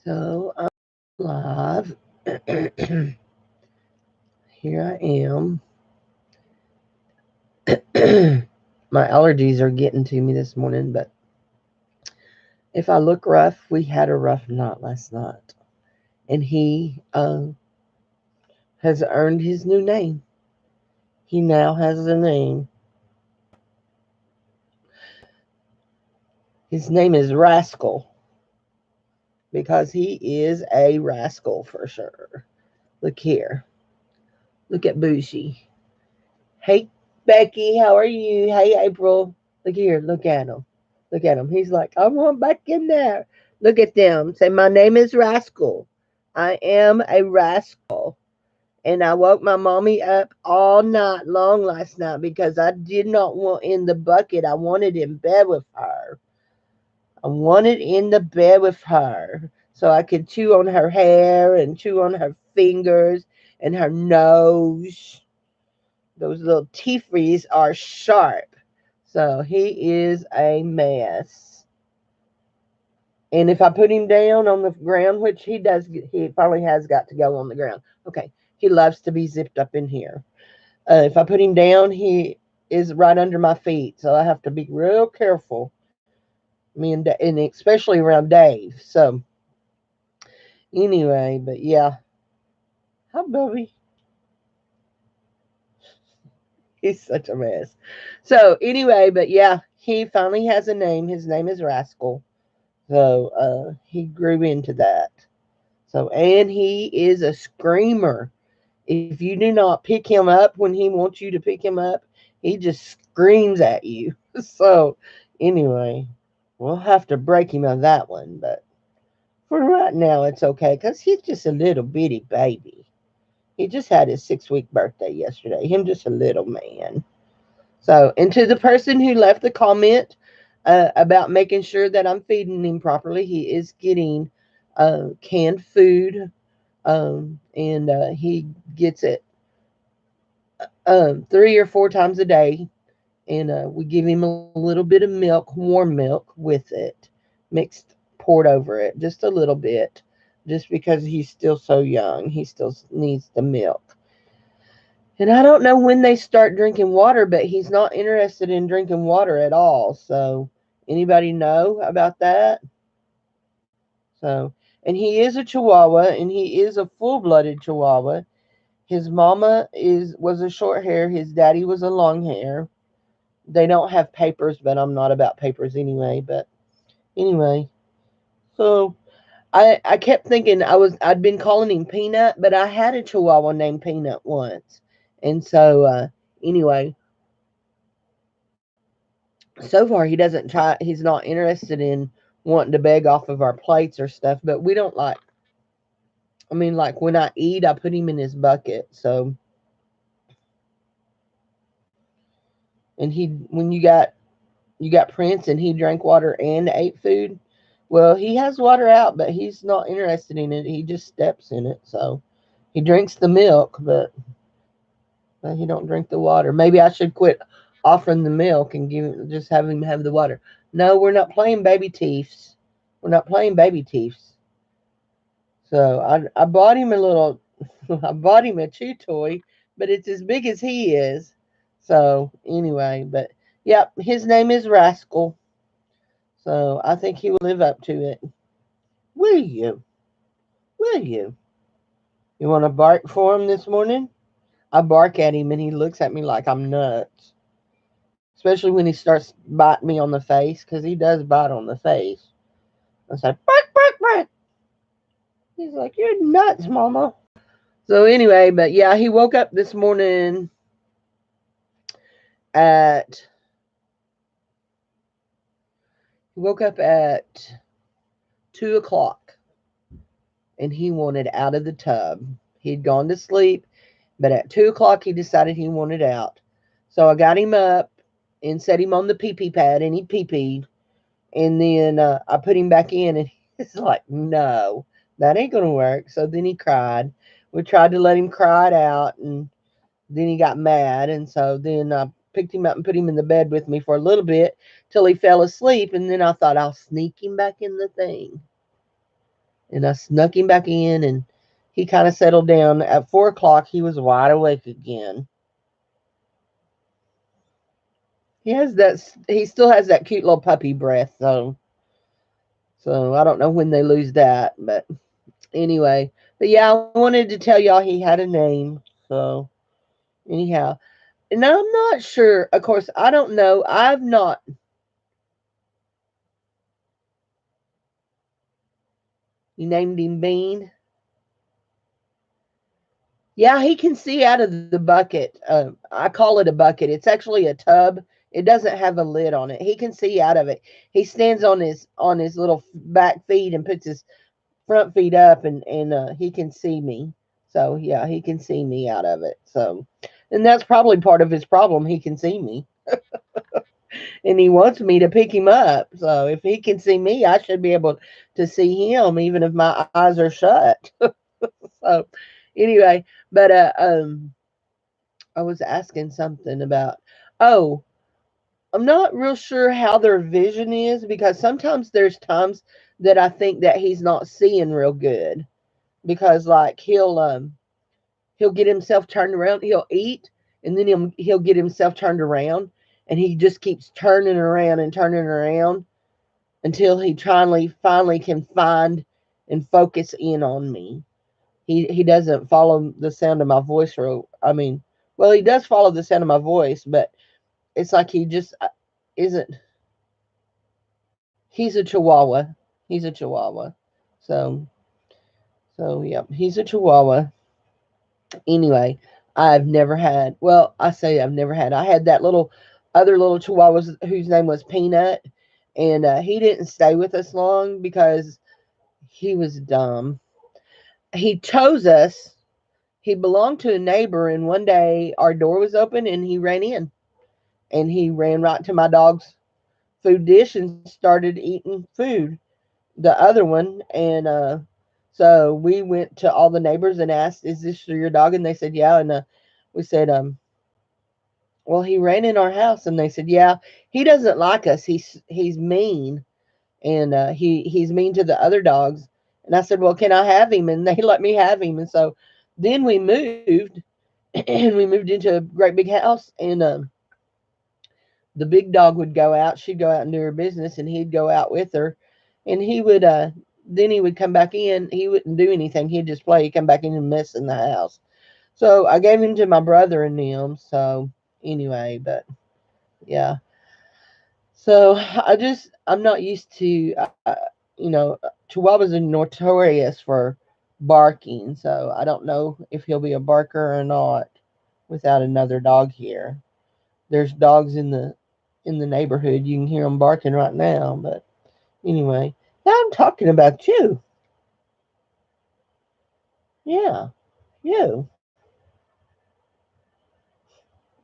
So I'm live. Here I am. My allergies are getting to me this morning, but if I look rough, we had a rough night last night. And he has earned his new name. He now has a name. His name is Rascal because he is a rascal for sure. Look here. Look at Bougie. Hey, Becky, how are you? Hey, April. Look here. Look at him. Look at him. He's like, I want back in there. Look at them. Say, my name is Rascal. I am a rascal. And I woke my mommy up all night long last night because I did not want in the bucket. I wanted in bed with her. I wanted in the bed with her so I could chew on her hair and chew on her fingers and her nose. Those little teethies are sharp. So he is a mess. And if I put him down on the ground, which he does, he finally has got to go on the ground. Okay. He loves to be zipped up in here. If I put him down, he is right under my feet. So I have to be real careful. Me and especially around Dave. So anyway, but yeah. Hi, Bubby. He's such a mess. So anyway, but yeah, he finally has a name. His name is Rascal. So he grew into that. So and he is a screamer. If you do not pick him up when he wants you to pick him up, he just screams at you. So anyway, we'll have to break him of that one, but for right now it's okay because he's just a little bitty baby. He just had his 6-week birthday yesterday. Him just a little man. So, and to the person who left the comment about making sure that I'm feeding him properly, he is getting canned food, and he gets it 3 or 4 times a day. And we give him a little bit of milk, warm milk, with it, mixed, poured over it, just a little bit, just because he's still so young. He still needs the milk. And I don't know when they start drinking water, but he's not interested in drinking water at all. So, anybody know about that? So, and he is a Chihuahua, and he is a full-blooded Chihuahua. His mama was a short hair. His daddy was a long hair. They don't have papers, but I'm not about papers anyway. But anyway, so I kept thinking I'd been calling him Peanut, but I had a Chihuahua named Peanut once, and so anyway, so far he doesn't try. He's not interested in wanting to beg off of our plates or stuff. But we don't like. I mean, like when I eat, I put him in his bucket. So, and he when you got Prince and he drank water and ate food. Well, he has water out, but he's not interested in it. He just steps in it. So he drinks the milk, but he don't drink the water. Maybe I should quit offering the milk and just have him have the water. No, we're not playing baby thieves. We're not playing baby thieves. So I bought him a little. I bought him a chew toy, but it's as big as he is. So anyway, but yep, his name is Rascal. So I think he will live up to it. Will you? Will you? You want to bark for him this morning? I bark at him and he looks at me like I'm nuts. Especially when he starts biting me on the face, because he does bite on the face. I say, bark, bark, bark. He's like, you're nuts, mama. So anyway, but yeah, he woke up this morning at he woke up at 2 o'clock and he wanted out of the tub. He'd gone to sleep, but at 2 o'clock he decided he wanted out. So I got him up and set him on the pee pee pad and he pee peed. And then I put him back in and he's like, no, that ain't going to work. So then he cried. We tried to let him cry it out and then he got mad. And so then I picked him up and put him in the bed with me for a little bit till he fell asleep. And then I thought I'll sneak him back in the thing. And I snuck him back in, and he kind of settled down. At 4 o'clock, he was wide awake again. He has that. He still has that cute little puppy breath, though. So I don't know when they lose that, but anyway. But yeah, I wanted to tell y'all he had a name. So anyhow, and I'm not sure. Of course, I don't know. I've not. You named him Bean. Yeah, he can see out of the bucket. I call it a bucket. It's actually a tub. It doesn't have a lid on it. He can see out of it. He stands on his little back feet and puts his front feet up, and he can see me. So yeah, he can see me out of it. So, and that's probably part of his problem. He can see me, and he wants me to pick him up. So if he can see me, I should be able to see him, even if my eyes are shut. So anyway, but I was asking something about. Oh, I'm not real sure how their vision is because sometimes there's times that I think that he's not seeing real good because like he'll get himself turned around, he'll eat, and then he'll get himself turned around, and he just keeps turning around until he finally can find and focus in on me. He doesn't follow the sound of my voice, or I mean, well, he does follow the sound of my voice, but it's like he just isn't. He's a Chihuahua. He's a Chihuahua. So yeah, he's a Chihuahua. Anyway, I've never had. Well, I say I've never had. I had that little other little Chihuahua whose name was Peanut, and he didn't stay with us long because he was dumb. He chose us. He belonged to a neighbor, and one day our door was open, and he ran in, and he ran right to my dog's food dish and started eating food, the other one, and so we went to all the neighbors and asked, "Is this your dog?" And they said, "Yeah." And we said, "Well, he ran in our house," and they said, "Yeah, he doesn't like us. He's mean, and he's mean to the other dogs." And I said, "Well, can I have him?" And they let me have him. And so then we moved, and we moved into a great big house, and the big dog would go out. She'd go out and do her business, and he'd go out with her, and he would then he would come back in. He wouldn't do anything. He'd just play. He'd come back in and mess in the house. So I gave him to my brother and them. So anyway, but yeah. So I'm not used to you know, Chihuahuas are notorious for barking. So I don't know if he'll be a barker or not without another dog here. There's dogs in the neighborhood. You can hear them barking right now. But anyway, now I'm talking about you. Yeah, you.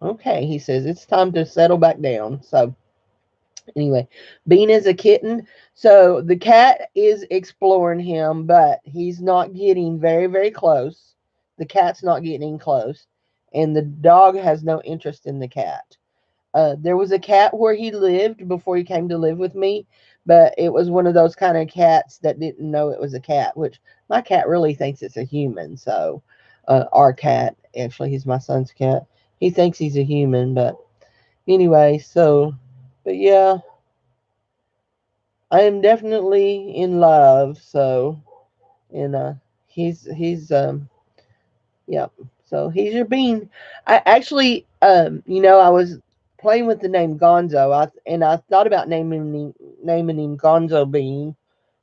Okay, he says it's time to settle back down. So anyway, Bean is a kitten. So the cat is exploring him, but he's not getting very close. The cat's not getting close, and the dog has no interest in the cat. There was a cat where he lived before he came to live with me, but it was one of those kind of cats that didn't know it was a cat, which my cat really thinks it's a human. So, our cat, actually, he's my son's cat. He thinks he's a human, but anyway, so, but yeah, I am definitely in love. So, and he's yeah. So he's your bean. I actually, I was playing with the name Gonzo. I thought about naming him Gonzo Bean,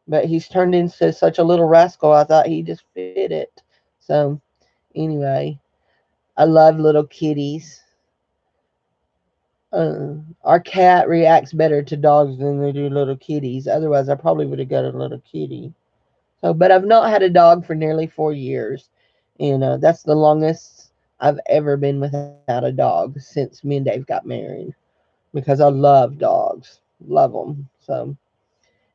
but he's turned into such a little rascal. I thought he just fit it. So anyway, I love little kitties. Our cat reacts better to dogs than they do little kitties. Otherwise, I probably would have got a little kitty. So, but I've not had a dog for nearly 4 years, and that's the longest I've ever been without a dog since me and Dave got married because I love dogs, love them. So,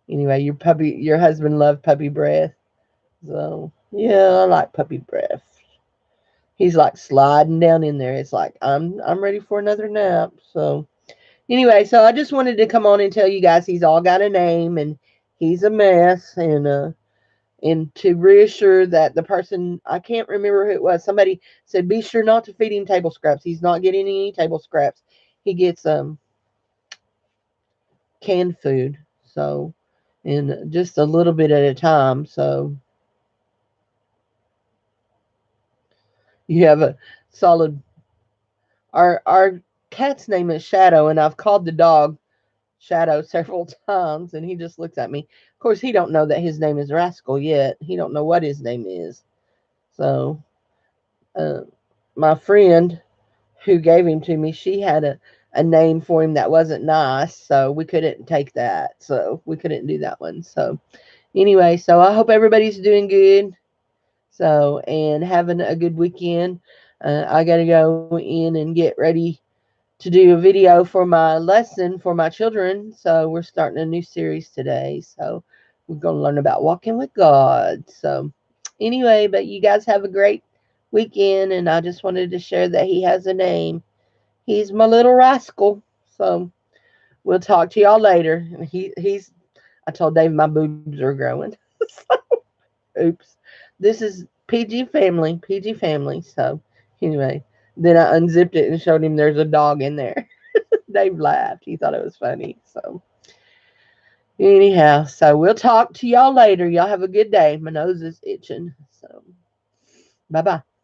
anyway, your husband loved puppy breath. So, yeah, I like puppy breath. He's like sliding down in there. It's like I'm ready for another nap. So, anyway, so I just wanted to come on and tell you guys he's all got a name and he's a mess, and And to reassure that the person, I can't remember who it was, somebody said, be sure not to feed him table scraps. He's not getting any table scraps. He gets canned food. So, and just a little bit at a time. So you have a solid. Our cat's name is Shadow, and I've called the dog Shadow several times, and he just looks at me. Of course, he don't know that his name is Rascal yet. He don't know what his name is. So, uh, my friend who gave him to me, she had a name for him that wasn't nice, so we couldn't take that. So we couldn't do that one. So anyway, so I hope everybody's doing good. So and having a good weekend. I gotta go in and get ready to do a video for my lesson for my children. So we're starting a new series today. So we're going to learn about walking with God. So anyway, but you guys have a great weekend. And I just wanted to share that he has a name. He's my little rascal. So we'll talk to y'all later. He's, I told Dave my boobs are growing. Oops. This is PG family, PG family. So anyway, then I unzipped it and showed him there's a dog in there. Dave laughed. He thought it was funny. So, anyhow, so we'll talk to y'all later. Y'all have a good day. My nose is itching. So, bye bye.